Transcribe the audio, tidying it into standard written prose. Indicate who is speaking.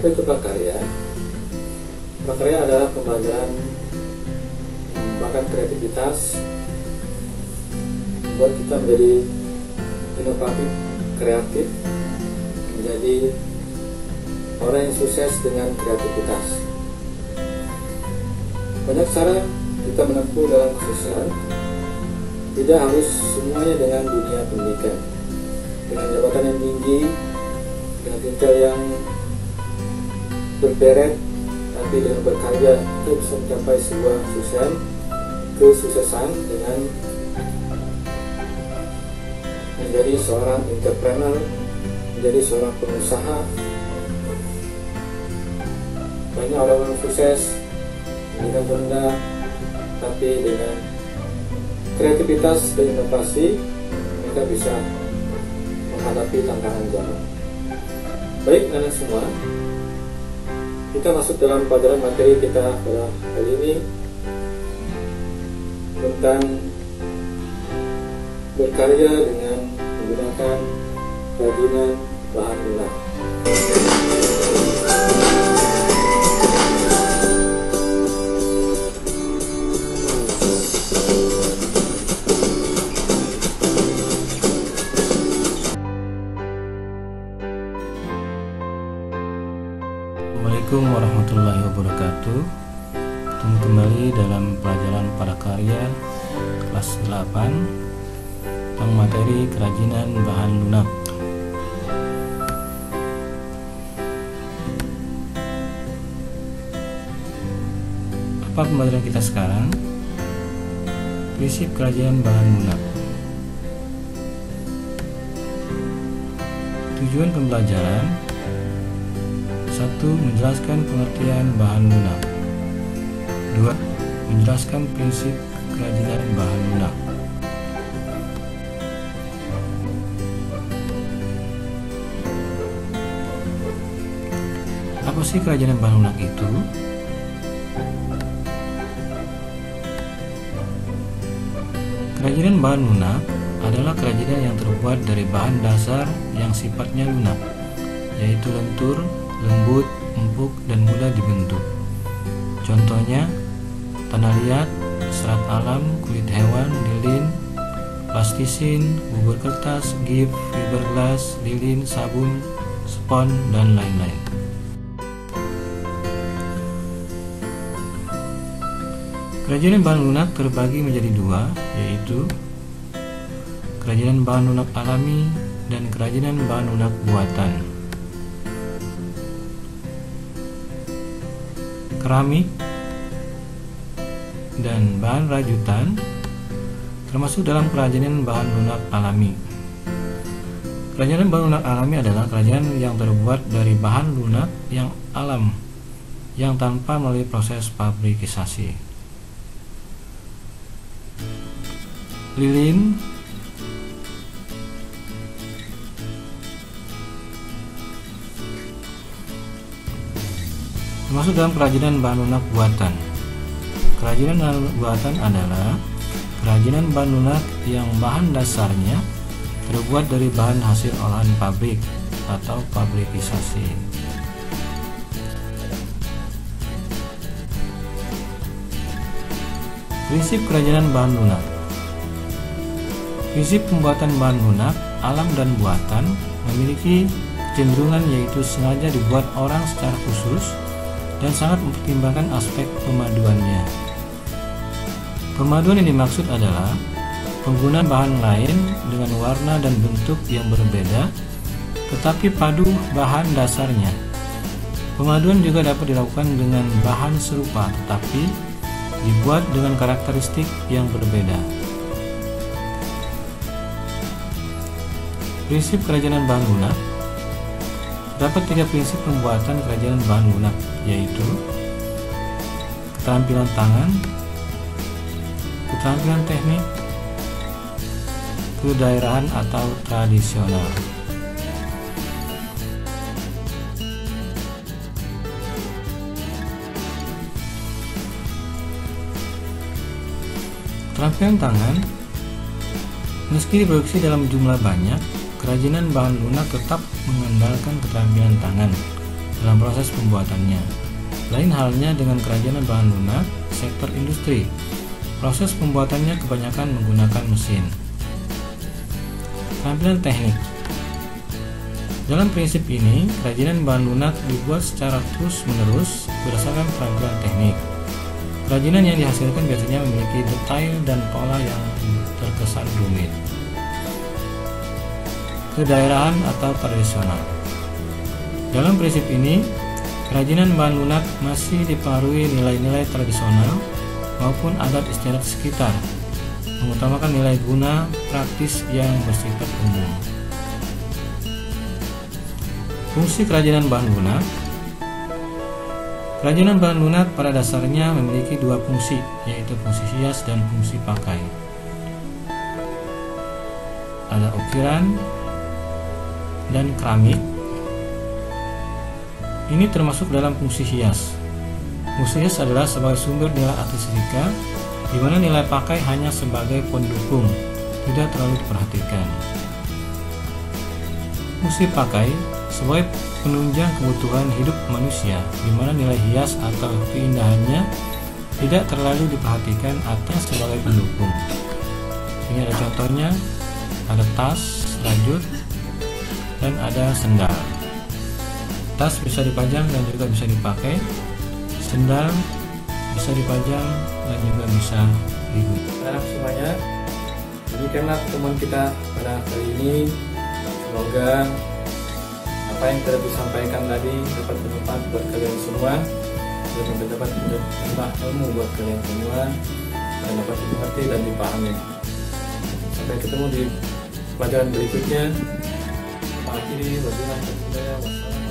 Speaker 1: Apa itu prakarya? Prakarya adalah pembelajaran mengembangkan kreativitas, membuat kita menjadi inovatif, kreatif, menjadi orang yang sukses dengan kreativitas. Banyak cara kita menempuh dalam kesuksesan, tidak harus semuanya dengan dunia pendidikan, dengan jabatan yang tinggi, dengan titel yang berberet, tapi dengan berkarya kita bisa mencapai sebuah kesuksesan dengan menjadi seorang entrepreneur, menjadi seorang pengusaha. Banyak orang-orang sukses dengan rendah, tapi dengan kreativitas dan inovasi mereka bisa menghadapi tantangan zaman. Baik anak semua, kita masuk dalam pelajaran materi kita pada kali ini tentang berkarya dengan menggunakan kerajinan bahan lunak.
Speaker 2: Assalamualaikum warahmatullahi wabarakatuh. Ketemu kembali dalam pelajaran prakarya kelas 8 tentang materi kerajinan bahan lunak. Apa pembelajaran kita sekarang? Prinsip kerajinan bahan lunak. Tujuan pembelajaran: 1. Menjelaskan pengertian bahan lunak. 2. Menjelaskan prinsip kerajinan bahan lunak. Apa sih kerajinan bahan lunak itu? Kerajinan bahan lunak adalah kerajinan yang terbuat dari bahan dasar yang sifatnya lunak, yaitu lentur, lembut, empuk, dan mudah dibentuk. Contohnya, tanah liat, serat alam, kulit hewan, lilin, plastisin, bubur kertas, gift, fiberglass, lilin, sabun, spon, dan lain-lain. Kerajinan bahan lunak terbagi menjadi dua, yaitu kerajinan bahan lunak alami dan kerajinan bahan lunak buatan. Keramik dan bahan rajutan termasuk dalam kerajinan bahan lunak alami. Kerajinan bahan lunak alami adalah kerajinan yang terbuat dari bahan lunak yang alam, yang tanpa melalui proses fabrikasi. Lilin, termasuk dalam kerajinan bahan lunak buatan. Kerajinan bahan buatan adalah kerajinan bahan lunak yang bahan dasarnya terbuat dari bahan hasil olahan pabrik atau fabrikasi. Prinsip kerajinan bahan lunak. Prinsip pembuatan bahan lunak, alam dan buatan, memiliki kecenderungan yaitu sengaja dibuat orang secara khusus dan sangat mempertimbangkan aspek pemaduannya. Pemaduan yang dimaksud adalah penggunaan bahan lain dengan warna dan bentuk yang berbeda, tetapi padu bahan dasarnya. Pemaduan juga dapat dilakukan dengan bahan serupa, tetapi dibuat dengan karakteristik yang berbeda. Prinsip kerajinan bahan lunak. Terdapat 3 prinsip pembuatan kerajinan bahan lunak, yaitu keterampilan tangan, keterampilan teknik, kedaerahan atau tradisional. Keterampilan tangan. Meski diproduksi dalam jumlah banyak, kerajinan bahan lunak tetap mengandalkan keterampilan tangan, dalam proses pembuatannya. Lain halnya dengan kerajinan bahan lunak sektor industri. Proses pembuatannya kebanyakan menggunakan mesin. Tampilan teknik. Dalam prinsip ini, kerajinan bahan lunak dibuat secara terus-menerus berdasarkan keterampilan teknik. Kerajinan yang dihasilkan biasanya memiliki detail dan pola yang terkesan rumit. Kedaerahan atau tradisional. Dalam prinsip ini, kerajinan bahan lunak masih dipengaruhi nilai-nilai tradisional maupun adat istiadat sekitar, mengutamakan nilai guna praktis yang bersifat umum. Fungsi kerajinan bahan lunak. Kerajinan bahan lunak pada dasarnya memiliki dua fungsi, yaitu fungsi hias dan fungsi pakai. Ada ukiran dan keramik. Ini termasuk dalam fungsi hias. Fungsi hias adalah sebagai sumber nilai estetika, di mana nilai pakai hanya sebagai pendukung, tidak terlalu diperhatikan. Fungsi pakai sebagai penunjang kebutuhan hidup manusia, di mana nilai hias atau keindahannya tidak terlalu diperhatikan atau sebagai pendukung. Ini ada contohnya, ada tas, rajut, dan ada sendal. Tas bisa dipajang dan juga bisa dipakai. Sendal bisa dipajang dan juga bisa digunakan.
Speaker 1: Sekarang semuanya, demikianlah pertemuan kita pada kali ini. Semoga apa yang telah disampaikan tadi dapat bermanfaat buat kalian semua, dan dapat menambah ilmu buat kalian semua, dan dapat dimengerti dan dipahami. Sampai ketemu di pelajaran berikutnya. Akhiri, wabillahi taufiq.